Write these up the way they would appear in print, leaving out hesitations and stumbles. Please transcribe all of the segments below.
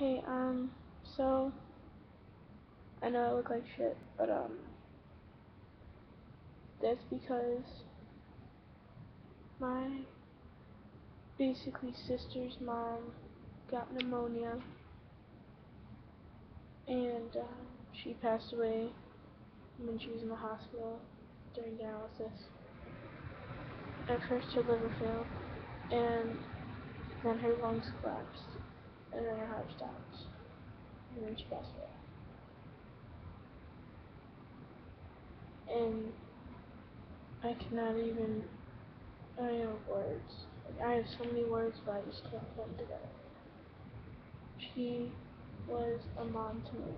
Hey, so I know I look like shit, but that's because my basically sister's mom got pneumonia and she passed away when she was in the hospital during dialysis. At first her liver failed and then her lungs collapsed and then her heart stopped and then she passed away. And I cannot even, I don't have words. Like, I have so many words but I just can't put them together. She was a mom to me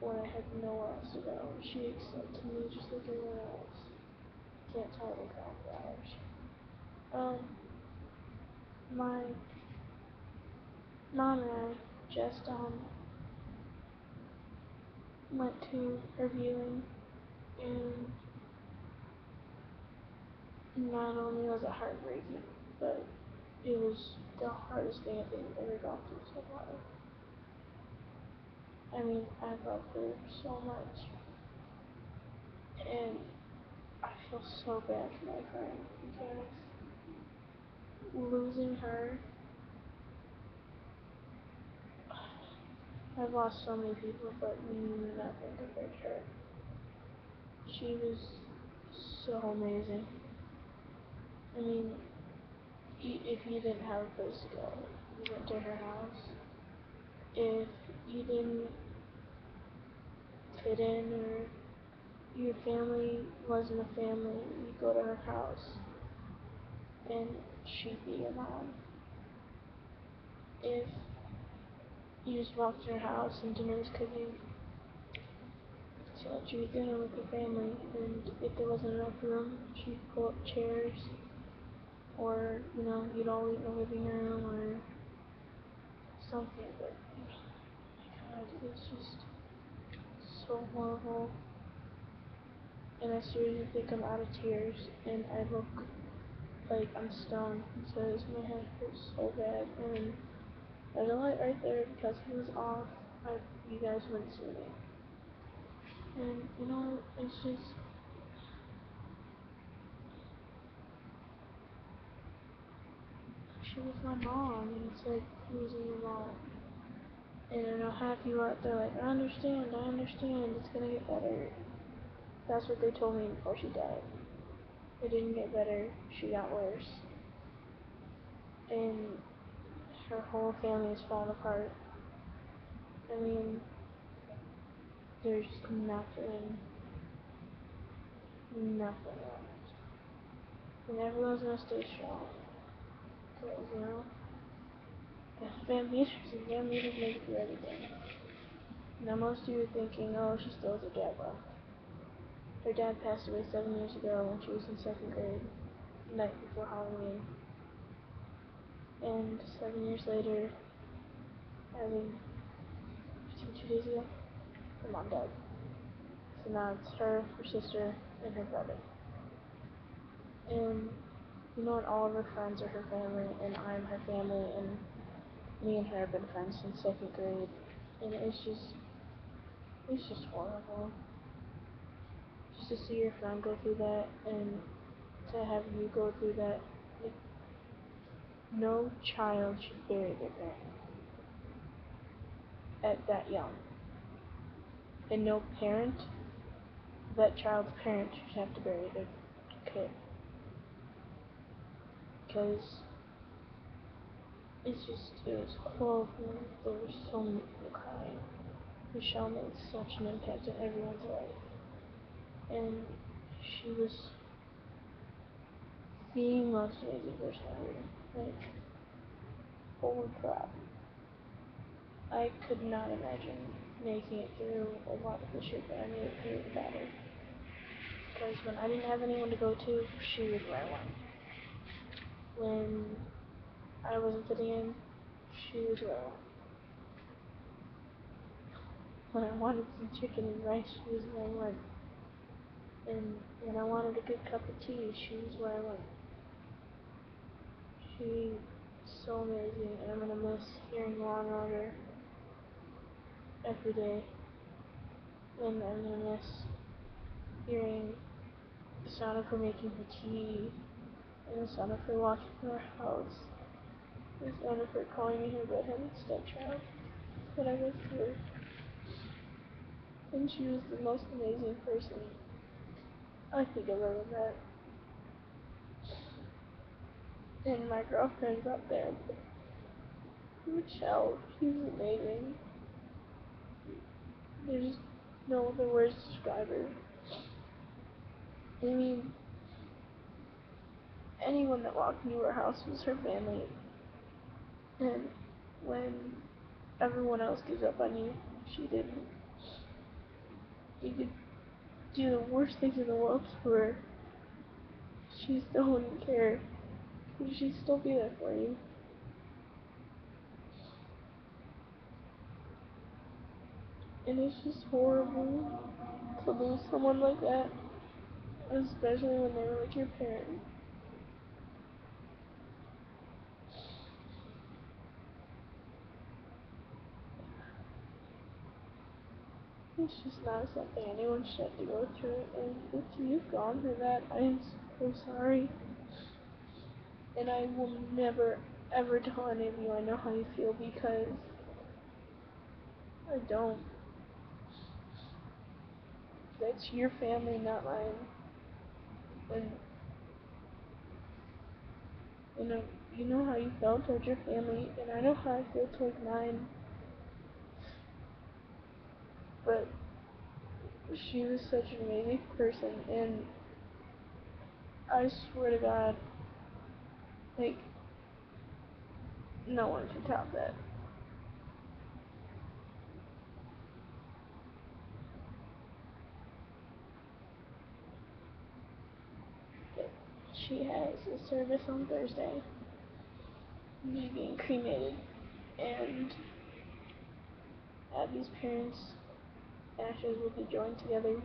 when I had nowhere else to go. She accepted me just like everyone else. Can't tell it in hours. My mom and I just went to her viewing, and not only was it heartbreaking, but it was the hardest thing I think I've ever gone through so far. I mean, I love her so much, and I feel so bad for my friend because losing her, I've lost so many people, but nothing compared to her. She was so amazing. I mean, if you didn't have a place to go, you went to her house. If you didn't fit in or your family wasn't a family, you go to her house and she'd be your mom. If you just walked in her house and dinner was cooking, she let you eat dinner with your family, and if there wasn't enough room, she'd pull up chairs, or, you'd all eat in the living room or something, but, oh my god, it's just so horrible. And I seriously think I'm out of tears, and I look like I'm stoned because my head hurts so bad, and there's a light right there because it was off. You guys wouldn't see me. And, it's just, she was my mom, and it's like losing your mom. And I know half you out there like, I understand, it's gonna get better. That's what they told me before she died. It didn't get better, she got worse. And her whole family is falling apart. I mean, there's nothing left. And everyone's gonna stay strong. Because, fan leaders make it through everything. Now most of you are thinking, oh, she still has her dad left. Her dad passed away 7 years ago when she was in 2nd grade, the night before Halloween. And 7 years later, I mean, 2 days ago, her mom died. So now it's her sister, and her brother. And and all of her friends are her family, and I'm her family, and me and her have been friends since 2nd grade. And it's just horrible. Just to see your friend go through that, and to have you go through that. Like, no child should bury their parent at that young. And no parent, that child's parent, should have to bury their kid. Because it was horrible. There were so many people crying. Michelle made such an impact on everyone's life. And she was the most amazing person ever. Like, holy crap. I could not imagine making it through a lot of the shit that I made it through without her. Because when I didn't have anyone to go to, she was where I went. When I wasn't fitting in, she was where I went. When I wanted some chicken and rice, she was where I went. And when I wanted a good cup of tea, she was where I went. She so amazing, and I'm gonna miss hearing Law and Order every day. And I'm gonna miss hearing the sound of her making her tea, and the sound of her walking through our house, and the sound of her calling me her redheaded stepchild. But I missed her, and she was the most amazing person I think I've ever met. And my girlfriend's up there, Michelle, she's amazing. There's no other words to describe her. I mean, anyone that walked into her house was her family. And when everyone else gives up on you, she didn't. You could do the worst things in the world to her. She still wouldn't care. She'd still be there for you. And it's just horrible to lose someone like that, especially when they were like your parent. It's just not something anyone should have to go through, and if you've gone through that, I am so sorry. And I will never, ever tell any of you I know how you feel, because I don't. That's your family, not mine. And you know how you felt towards your family, and I know how I feel towards mine. But she was such an amazing person, and I swear to God, like, no one can top that. But she has a service on Thursday. She's getting cremated, and Abby's parents' ashes will be joined together,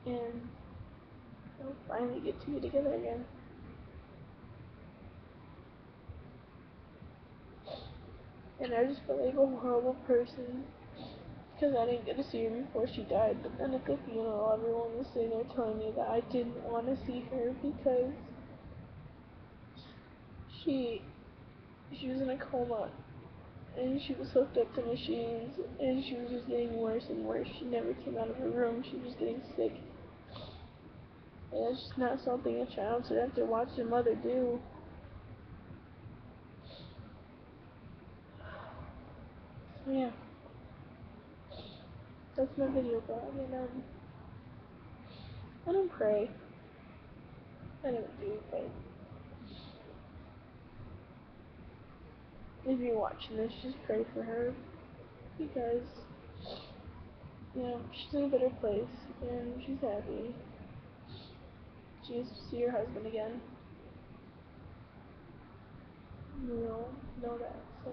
and they'll finally get to be together again. And I just felt like a horrible person, because I didn't get to see her before she died. But then at the funeral, everyone was sitting there telling me that I didn't want to see her because she was in a coma, and she was hooked up to machines, and she was just getting worse and worse. She never came out of her room. She was getting sick. And it's just not something a child should have to watch their mother do. So yeah, that's my video blog, and I don't pray. I never do, but if you're watching this, just pray for her, because, you know, she's in a better place, and she's happy. She gets to see her husband again. You know that, so.